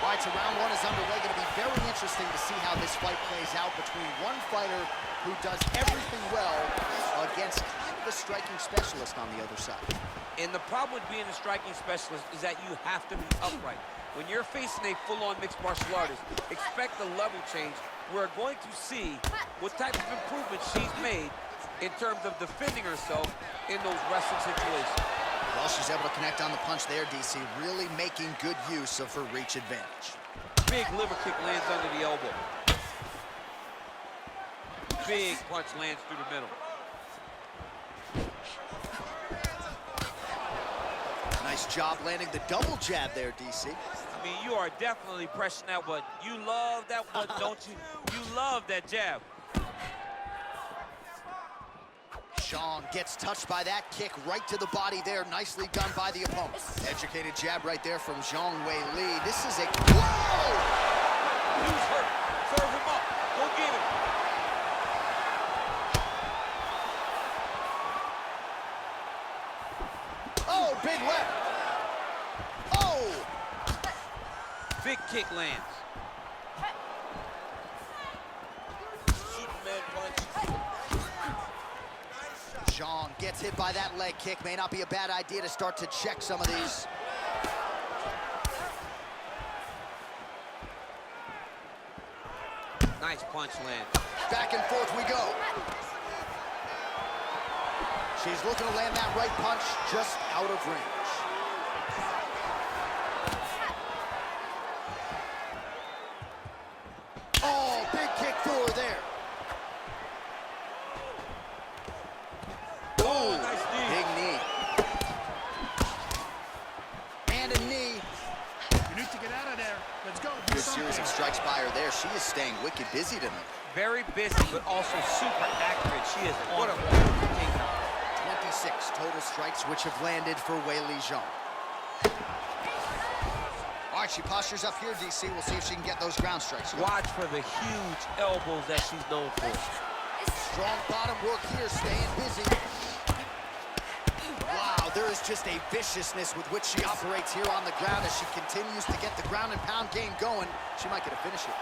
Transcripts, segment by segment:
All right, so round one is underway. Going to be very interesting to see how this fight plays out between one fighter who does everything well against kind of a striking specialist on the other side. And the problem with being a striking specialist is that you have to be upright. When you're facing a full-on mixed martial artist, expect a level change. We're going to see what type of improvement she's made in terms of defending herself in those wrestling situations. Well, she's able to connect on the punch there, DC, really making good use of her reach advantage. Big liver kick lands under the elbow. Big punch lands through the middle. Nice job landing the double jab there, DC. I mean, you are definitely pressing that one. You love that one, don't you? You love that jab. Zhang gets touched by that kick right to the body there. Nicely done by the opponent. Educated jab right there from Zhang Weili. This is a... Whoa! He's hurt. Serve him up. Go get him. Oh, big left. Oh! Big kick lands. Superman punch. Zhang gets hit by that leg kick. May not be a bad idea to start to check some of these. Nice punch lands. Back and forth we go. She's looking to land that right punch just out of range. Oh, big kick for her there. Oh, nice knee. Big knee. And a knee. You need to get out of there. Let's go. Good series of strikes by her there. She is staying wicked busy tonight. Very busy, but also super accurate. She is what a beautiful takedown. 26 total strikes which have landed for Weili Zhang. All right, she postures up here, DC. We'll see if she can get those ground strikes. Watch for the huge elbows that she's known for. Strong bottom work here, staying busy. Wow, there is just a viciousness with which she operates here on the ground as she continues to get the ground and pound game going. She might get a finish here.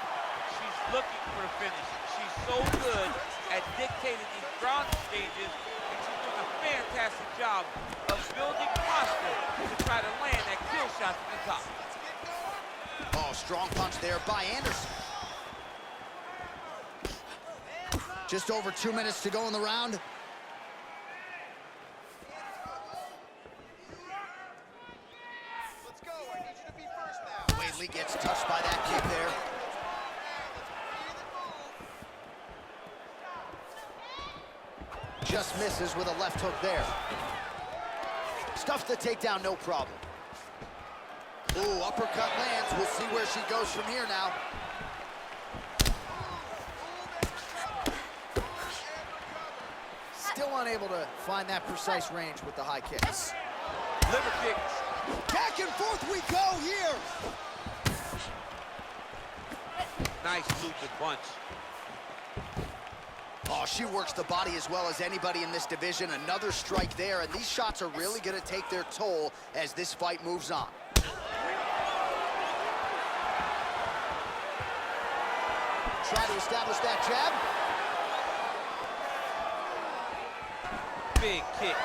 She's looking for a finish. She's so good at dictating these ground stages, and she's doing a fantastic job of building posture to try to land that kill shot from the top. Oh, strong punch there by Anderson. Just over 2 minutes to go in the round. Let's go. I need you to be first now. Weili gets touched by that kick there. Just misses with a left hook there. Stuffs the takedown, no problem. Ooh, uppercut lands. We'll see where she goes from here now. Still unable to find that precise range with the high kicks. Liver kick. Back and forth we go here. Nice looping punch. Oh, she works the body as well as anybody in this division. Another strike there, and these shots are really going to take their toll as this fight moves on. Try to establish that jab. Big kick.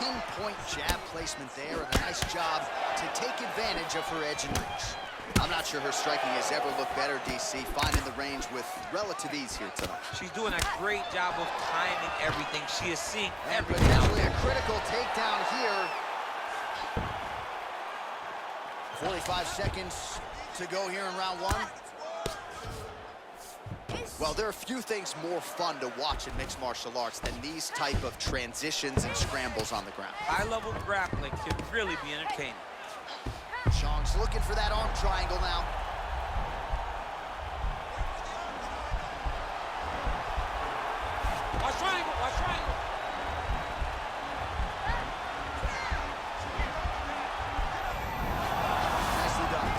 Pinpoint jab placement there, and a nice job to take advantage of her edge and reach. I'm not sure her striking has ever looked better, DC, finding the range with relative ease here tonight. She's doing a great job of timing everything. She is seeing And everything. potentially a critical takedown here. 45 seconds to go here in round one. Well, there are few things more fun to watch in mixed martial arts than these type of transitions and scrambles on the ground. High-level grappling can really be entertaining. Zhang's looking for that arm triangle now. Watch triangle, watch triangle. Nicely done.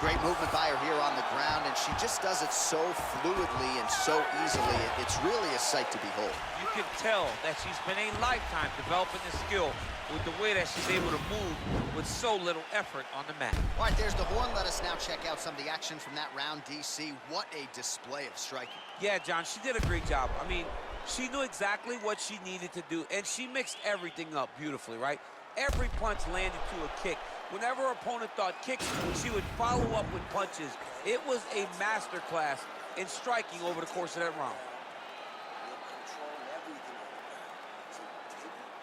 Great movement by her here on the ground, and she just does it so fluidly and so easily. It's really a sight to behold. You can tell that she's spent a lifetime developing this skill with the way that she's able to move with so little effort on the mat. All right, there's the horn. Let us now check out some of the action from that round, DC. What a display of striking. Yeah, John, she did a great job. I mean, she knew exactly what she needed to do, and she mixed everything up beautifully, right? Every punch landed to a kick. Whenever her opponent thought kicks, she would follow up with punches. It was a masterclass in striking over the course of that round.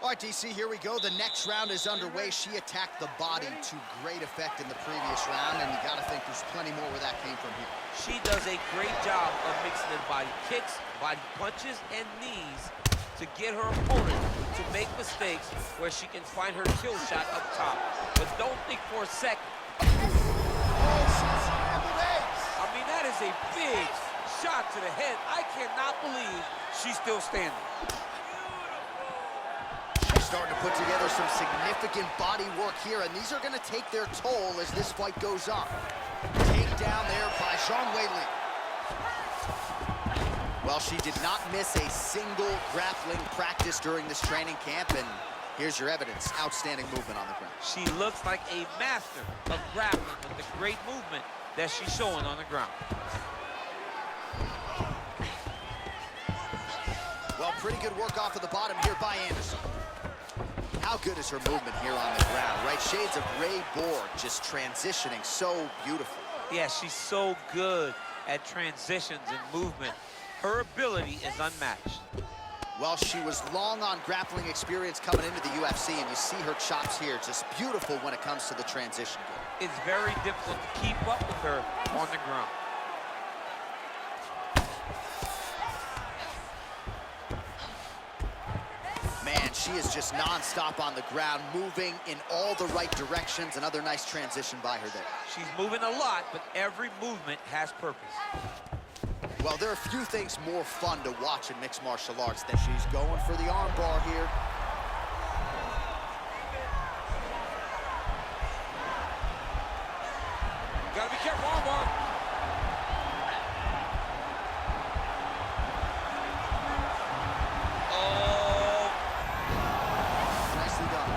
All right, DC, here we go. The next round is underway. She attacked the body to great effect in the previous round, and you got to think there's plenty more where that came from here. She does a great job of mixing in body kicks, body punches, and knees to get her opponent to make mistakes where she can find her kill shot up top. But don't think for a second. I mean, that is a big shot to the head. I cannot believe she's still standing. Starting to put together some significant body work here, and these are going to take their toll as this fight goes on. Takedown there by Zhang Weili. Well, she did not miss a single grappling practice during this training camp, and here's your evidence. Outstanding movement on the ground. She looks like a master of grappling with the great movement that she's showing on the ground. Well, pretty good work off of the bottom here by Anderson. How good is her movement here on the ground, right? Shades of Ray Borg, just transitioning so beautiful. Yeah, she's so good at transitions and movement. Her ability is unmatched. Well, she was long on grappling experience coming into the UFC, and you see her chops here, just beautiful when it comes to the transition game. It's very difficult to keep up with her on the ground. Man, she is just non-stop on the ground, moving in all the right directions. Another nice transition by her there. She's moving a lot, but every movement has purpose. Well, there are few things more fun to watch in mixed martial arts than she's going for the arm bar here. Gotta be careful, arm bar. Oh. Nicely done.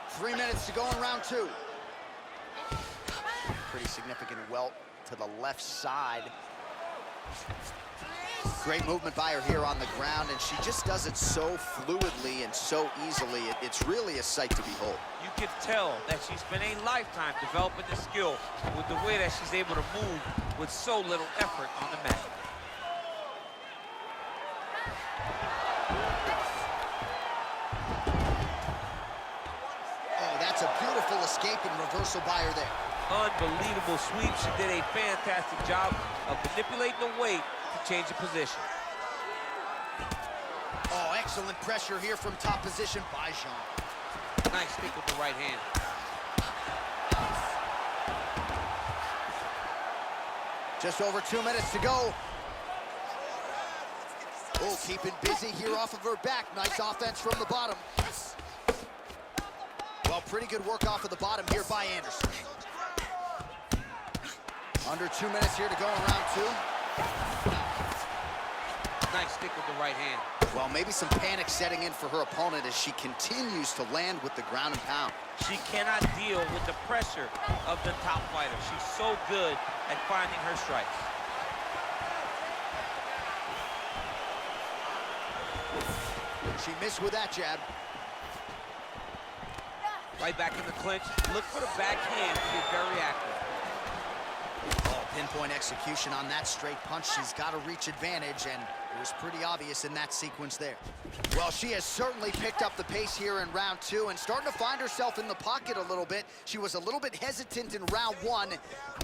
3 minutes to go in round two. Pretty significant welt to the left side. Great movement by her here on the ground, and she just does it so fluidly and so easily. It's really a sight to behold. You can tell that she's spent a lifetime developing this skill with the way that she's able to move with so little effort on the mat. Oh, that's a beautiful escape and reversal by her there. Unbelievable sweep. She did a fantastic job of manipulating the weight to change the position. Oh, excellent pressure here from top position by Zhang. Nice stick with the right hand. Just over 2 minutes to go. Oh, keeping busy here off of her back. Nice offense from the bottom. Well, pretty good work off of the bottom here by Anderson. Under 2 minutes here to go in round two. Nice stick with the right hand. Well, maybe some panic setting in for her opponent as she continues to land with the ground and pound. She cannot deal with the pressure of the top fighter. She's so good at finding her strikes. She missed with that jab. Right back in the clinch. Look for the backhand to be very active. Oh, pinpoint execution on that straight punch. She's got a reach advantage, and it was pretty obvious in that sequence there. Well, she has certainly picked up the pace here in round two and starting to find herself in the pocket a little bit. She was a little bit hesitant in round one.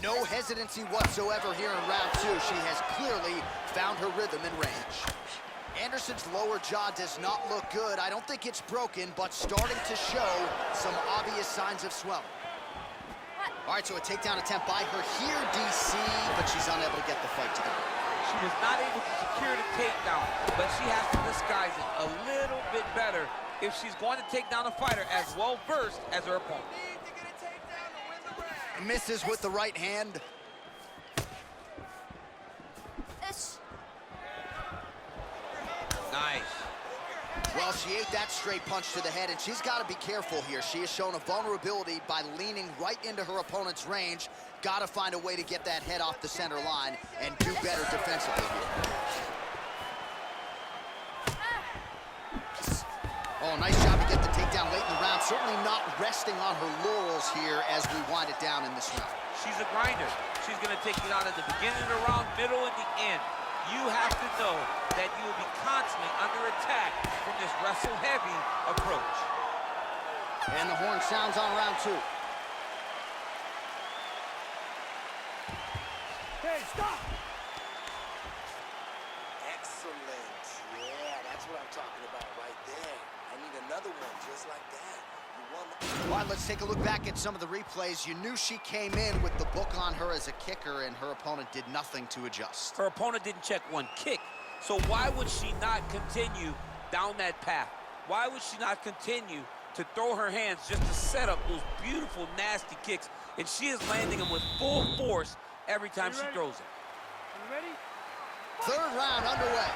No hesitancy whatsoever here in round two. She has clearly found her rhythm and range. Anderson's lower jaw does not look good. I don't think it's broken, but starting to show some obvious signs of swelling. All right, so a takedown attempt by her here, DC, but she's unable to get the fight to the ground. She was not able to secure the takedown, but she has to disguise it a little bit better if she's going to take down a fighter as well-versed as her opponent. Need to get a takedown to win the round. Misses with the right hand. Nice. Well, she ate that straight punch to the head, and she's got to be careful here. She has shown a vulnerability by leaning right into her opponent's range. Got to find a way to get that head off the center line and do better defensively here. Oh, nice job to get the takedown late in the round. Certainly not resting on her laurels here as we wind it down in this round. She's a grinder. She's going to take it on at the beginning of the round, middle, and the end. You have to know that you will be constantly under attack from this wrestle-heavy approach. And the horn sounds on round 2. Hey, stop! Excellent. Yeah, that's what I'm talking about right there. I need another one just like that. You won the... All right, let's take a look back at some of the replays. You knew she came in with the book on her as a kicker, and her opponent did nothing to adjust. Her opponent didn't check one kick, so why would she not continue down that path? Why would she not continue to throw her hands just to set up those beautiful, nasty kicks? And she is landing them with full force every time she throws it. You ready? Third round underway.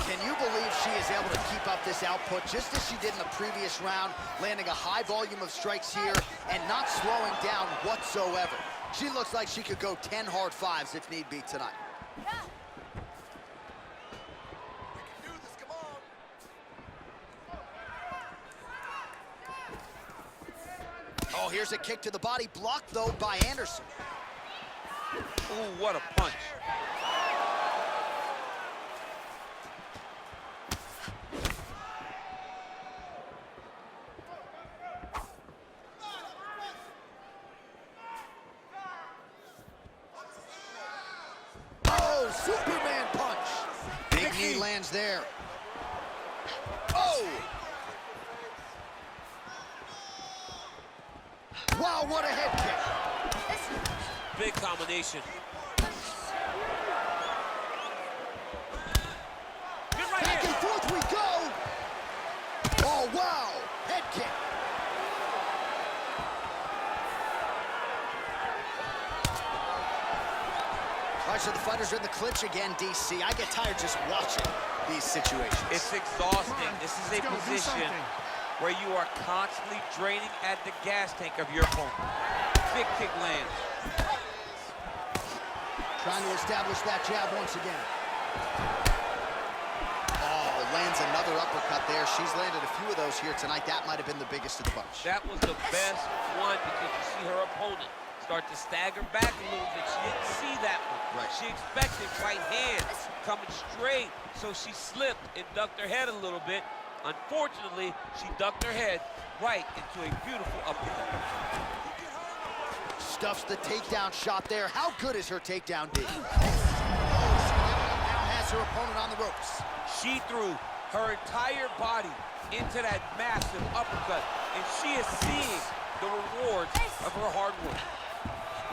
Can you believe she is able to keep up this output just as she did in the previous round, landing a high volume of strikes here and not slowing down whatsoever? She looks like she could go 10 hard fives if need be tonight. We can do this, come on. Oh, here's a kick to the body, blocked though by Anderson. Ooh, what a punch. Oh, Superman punch. Big knee lands there. Oh! Wow, what a head kick. Big combination. Get right Back here. and forth we go. Oh, wow, head kick. All right, so the fighters are in the clinch again, DC. I get tired just watching these situations. It's exhausting. This is a position where you are constantly draining at the gas tank of your opponent. Big kick lands. Trying to establish that jab once again. Oh, lands another uppercut there. She's landed a few of those here tonight. That might have been the biggest of the bunch. That was the best one because you see her opponent start to stagger back a little bit. She didn't see that one. Right. She expected right hand coming straight, so she slipped and ducked her head a little bit. Unfortunately, she ducked her head right into a beautiful uppercut. Stuffs the takedown shot there. How good is her takedown, D? Oh, she now has her opponent on the ropes. She threw her entire body into that massive uppercut, and she is seeing the rewards of her hard work.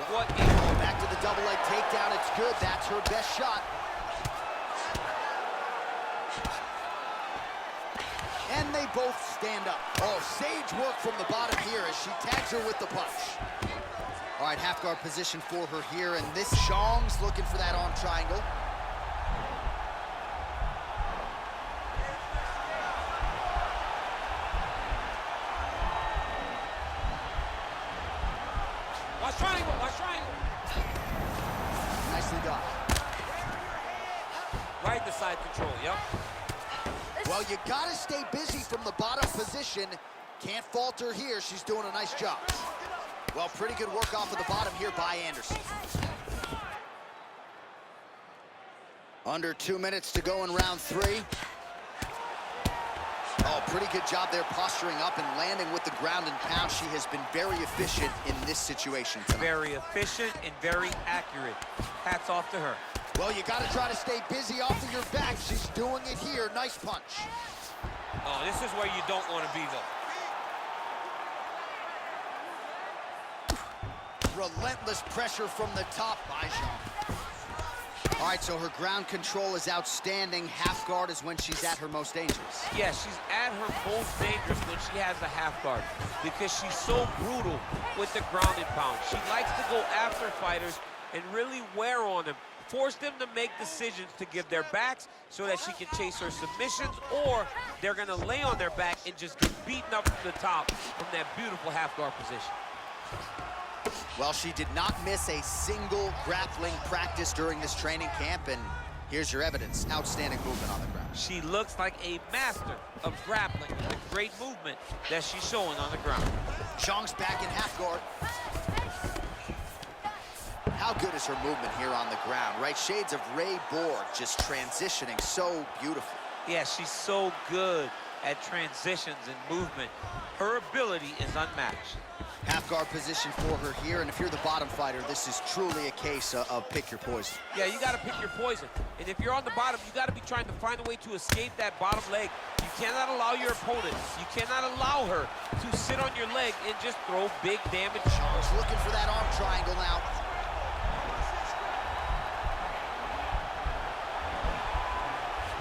What a Back to the double leg takedown. It's good. That's her best shot. And they both stand up. Oh, sage work from the bottom here as she tags her with the punch. All right, half guard position for her here, and this Zhang's looking for that arm triangle. watch triangle, watch triangle. Nicely done. Right in the side control, yep. Well, you gotta stay busy from the bottom position. Can't falter here. She's doing a nice job. Well, pretty good work off of the bottom here by Anderson. Under 2 minutes to go in round 3. Oh, pretty good job there posturing up and landing with the ground and pound. She has been very efficient in this situation tonight. Very efficient and very accurate. Hats off to her. Well, you got to try to stay busy off of your back. She's doing it here. Nice punch. Oh, this is where you don't want to be, though. Relentless pressure from the top by Zhang. All right, so her ground control is outstanding. Half guard is when she's at her most dangerous. Yeah, she's at her most dangerous when she has a half guard because she's so brutal with the ground and pound. She likes to go after fighters and really wear on them, force them to make decisions to give their backs so that she can chase her submissions, or they're gonna lay on their back and just get beaten up from the top from that beautiful half guard position. Well, she did not miss a single grappling practice during this training camp, and here's your evidence. Outstanding movement on the ground. She looks like a master of grappling with the great movement that she's showing on the ground. Zhang's back in half guard. How good is her movement here on the ground, right? Shades of Ray Borg, just transitioning so beautiful. Yeah, she's so good at transitions and movement. Her ability is unmatched. Half guard position for her here, and if you're the bottom fighter, this is truly a case of pick your poison. Yeah, you got to pick your poison. And if you're on the bottom, you got to be trying to find a way to escape that bottom leg. You cannot allow your opponent, you cannot allow her to sit on your leg and just throw big damage. Zhang's looking for that arm triangle now.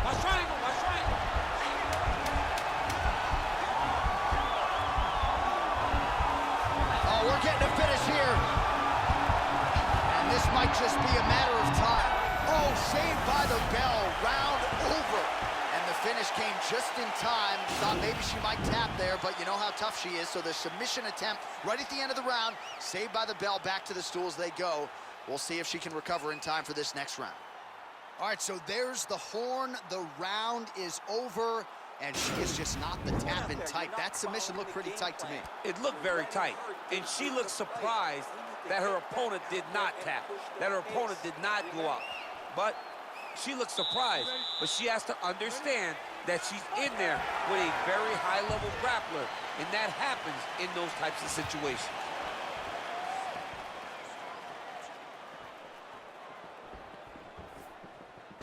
Watch triangle, watch triangle. Oh, we're getting a finish here. And this might just be a matter of time. Oh, saved by the bell, round over. And the finish came just in time. Thought maybe she might tap there, but you know how tough she is. So the submission attempt right at the end of the round, saved by the bell, back to the stools they go. We'll see if she can recover in time for this next round. All right, so there's the horn. The round is over, and she is just not the tap-in type. That submission looked pretty tight to me. It looked very tight, and she looked surprised that her opponent did not tap, that her opponent did not go out. But she looked surprised, but she has to understand that she's in there with a very high-level grappler, and that happens in those types of situations.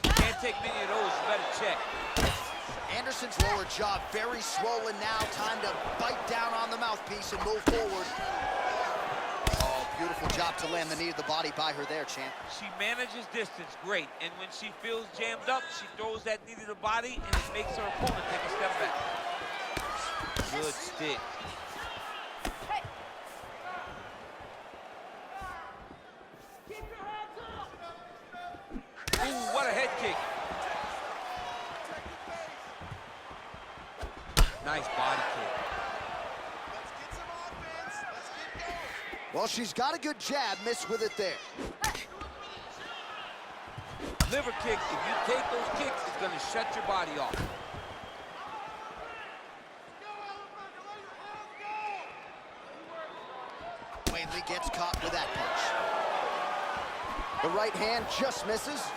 Can't take many of those, you better check. Anderson's lower jaw very swollen now. Time to bite down on the mouthpiece and move forward. Oh, beautiful job to land the knee to the body by her there, champ. She manages distance great, and when she feels jammed up, she throws that knee to the body, and it makes her opponent take a step back. Good stick. Ooh, what a head kick. Nice body kick. Let's get some offense. Let's get going. Well, she's got a good jab, missed with it there. Liver kick, if you take those kicks, it's gonna shut your body off. Weili gets caught with that punch. The right hand just misses.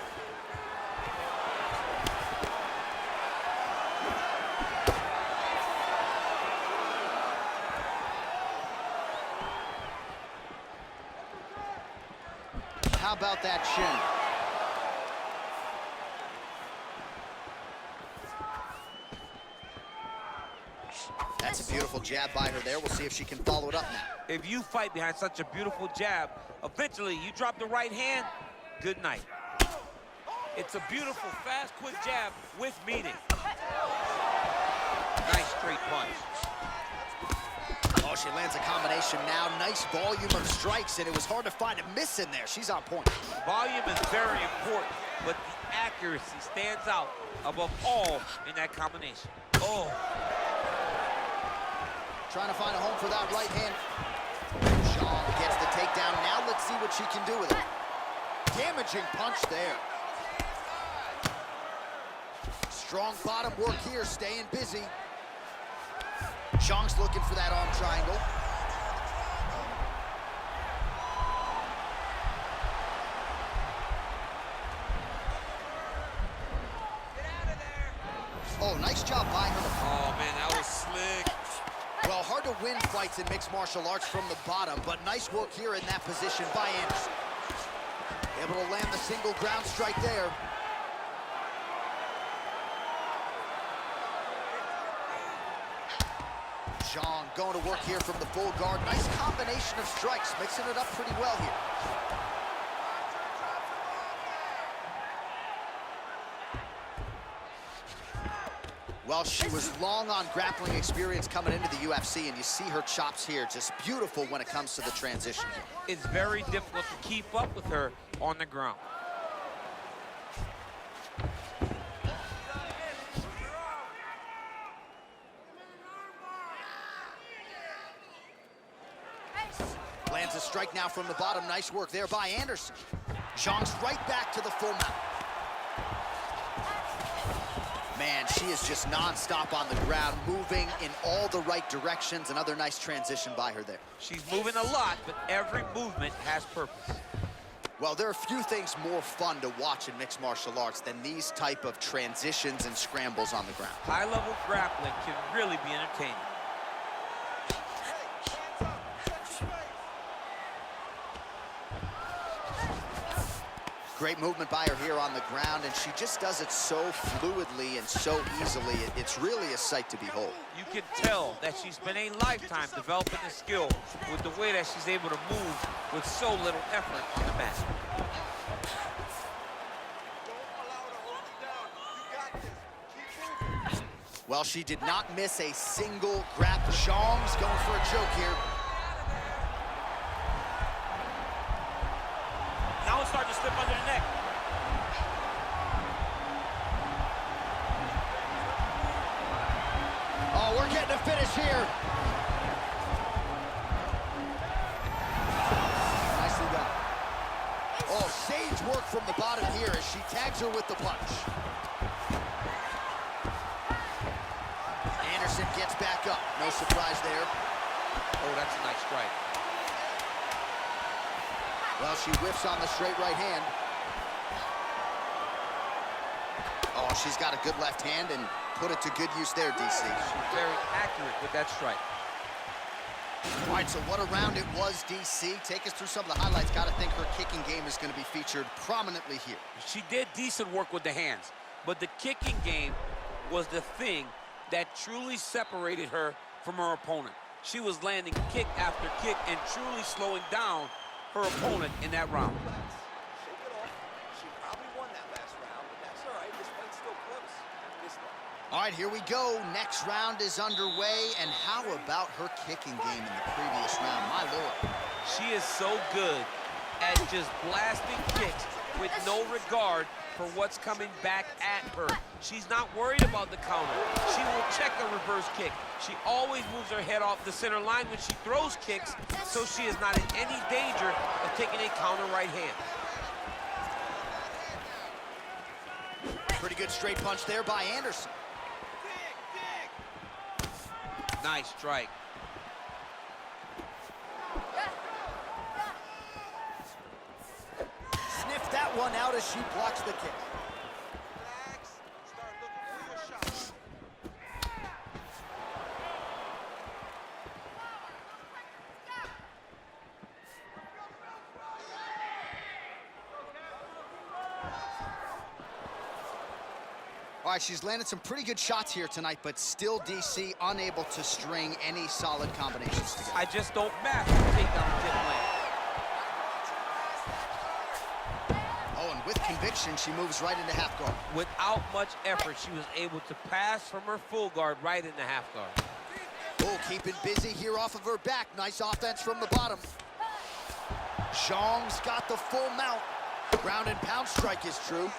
How about that chin? That's a beautiful jab by her there. We'll see if she can follow it up now. If you fight behind such a beautiful jab, eventually you drop the right hand, good night. It's a beautiful, fast, quick jab with meaning. Nice straight punch. Oh, she lands a combination now. Nice volume of strikes, and it was hard to find a miss in there. She's on point. Volume is very important, but the accuracy stands out above all in that combination. Oh. Trying to find a home for that right hand. Zhang gets the takedown. Now let's see what she can do with it. Damaging punch there. Strong bottom work here, staying busy. Zhang's looking for that arm triangle. Oh, nice job by her. Oh, man, that was slick. Well, hard to win fights in mixed martial arts from the bottom, but nice work here in that position by Anderson. Able to land the single ground strike there. Zhang going to work here from the full guard. Nice combination of strikes, mixing it up pretty well here. Well, she was long on grappling experience coming into the UFC, and you see her chops here, just beautiful when it comes to the transition. It's very difficult to keep up with her on the ground. Lands a strike now from the bottom. Nice work there by Anderson. Zhang's right back to the full mount. Man, she is just nonstop on the ground, moving in all the right directions. Another nice transition by her there. She's moving a lot, but every movement has purpose. Well, there are few things more fun to watch in mixed martial arts than these type of transitions and scrambles on the ground. High-level grappling can really be entertaining. Great movement by her here on the ground, and she just does it so fluidly and so easily. It's really a sight to behold. You can tell that she spent a lifetime developing the skill with the way that she's able to move with so little effort on the mat. Well, she did not miss a single grab. Zhang's going for a choke here. Now it's starting to slip under the neck. Oh, we're getting a finish here. Nicely done. Oh, sage work from the bottom here as she tags her with the punch. Anderson gets back up. No surprise there. Oh, that's a nice strike. Well, she whiffs on the straight right hand. Oh, she's got a good left hand and put it to good use there, DC. She's very accurate with that strike. All right, so what a round it was, DC. Take us through some of the highlights. Got to think her kicking game is going to be featured prominently here. She did decent work with the hands, but the kicking game was the thing that truly separated her from her opponent. She was landing kick after kick and truly slowing down her opponent in that round. Shake it off. She probably won that last round, but that's all right. This fight's still close. This one. All right, here we go. Next round is underway. And how about her kicking game in the previous round? My Lord. She is so good at just blasting kicks with no regard for what's coming back at her. She's not worried about the counter. She will check a reverse kick. She always moves her head off the center line when she throws kicks, so she is not in any danger of taking a counter right hand. Pretty good straight punch there by Anderson. Nice strike. Sniffed that one out as she blocks the kick. Relax. Start looking for your shots. All right, she's landed some pretty good shots here tonight, but still DC unable to string any solid combinations together. I just don't match the takedown didn't land. Oh, and with conviction, she moves right into half guard. Without much effort, she was able to pass from her full guard right into half guard. Oh, keeping busy here off of her back. Nice offense from the bottom. Zhang's got the full mount. Ground and pound strike is true.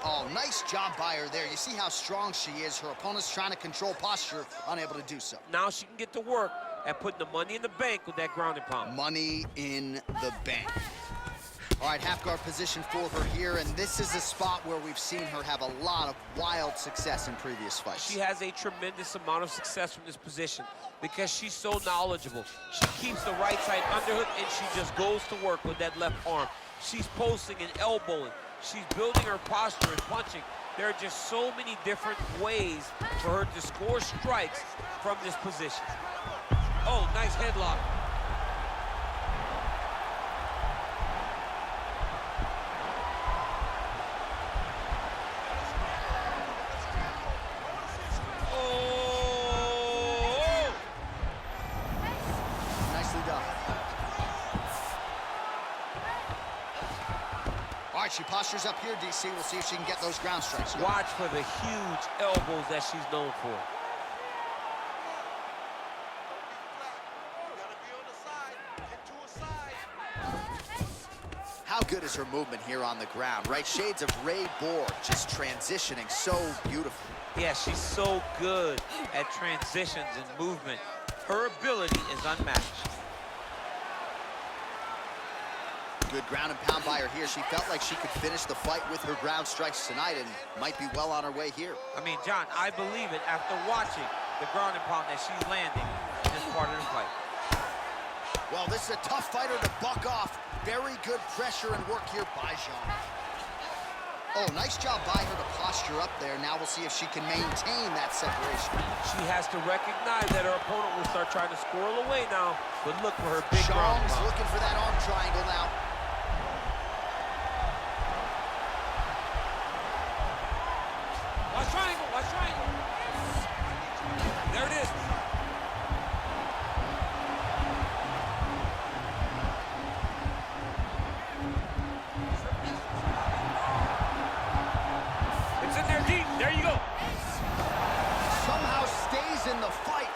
Oh, nice job by her there. You see how strong she is. Her opponent's trying to control posture, unable to do so. Now she can get to work at putting the money in the bank with that ground and pound. Money in the bank. All right, half guard position for her here, and this is a spot where we've seen her have a lot of wild success in previous fights. She has a tremendous amount of success from this position because she's so knowledgeable. She keeps the right side underhook, and she just goes to work with that left arm. She's posting and elbowing. She's building her posture and punching. There are just so many different ways for her to score strikes from this position. Oh, nice headlock. Oh! Nicely done. All All right, she postures up here, DC. We'll see if she can get those ground strikes. Watch for the huge elbows that she's known for. How good is her movement here on the ground, right? Shades of Ray Borg, just transitioning so beautifully. Yeah, she's so good at transitions and movement. Her ability is unmatched. Good ground and pound by her here. She felt like she could finish the fight with her ground strikes tonight and might be well on her way here. I mean, John, I believe it after watching the ground and pound that she's landing in this part of the fight. Well, this is a tough fighter to buck off. Very good pressure and work here by Zhang. Oh, nice job by her to posture up there. Now we'll see if she can maintain that separation. She has to recognize that her opponent will start trying to squirrel away now, but look for her big ground Zhang's pound. looking for that arm triangle now. Watch triangle, watch triangle. There it is. It's in there deep. There you go. Somehow stays in the fight.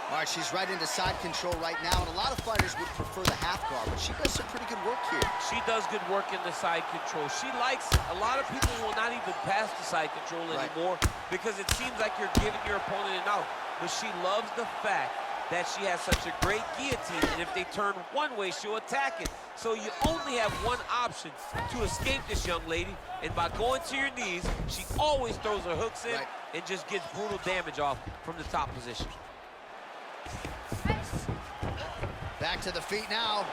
All right, she's right into side control right now, and a lot of fighters would prefer the half guard, but she does some pretty good work here. She does good work in the side control. She likes it. A lot of people will not even pass the side control anymore because it seems like you're giving your opponent an out. But she loves the fact that she has such a great guillotine, and if they turn one way, she'll attack it. So you only have one option to escape this young lady, and by going to your knees, she always throws her hooks in and just gets brutal damage off from the top position. Back to the feet now.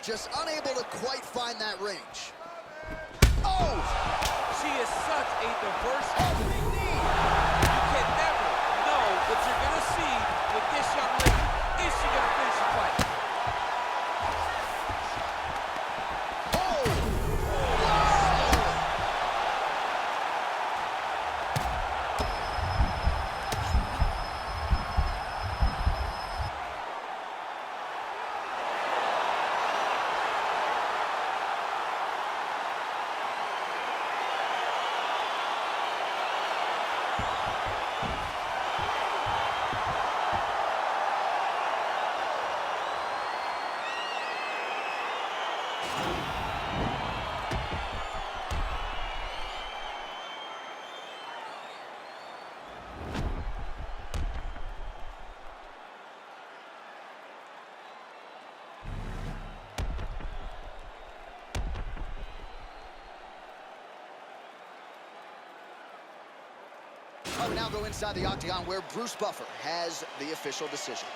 Just unable to quite find that range. Oh! She is such a diverse athlete. You can never know what you're going to see with this young lady. Is she going to finish the fight? We now go inside the octagon where Bruce Buffer has the official decision.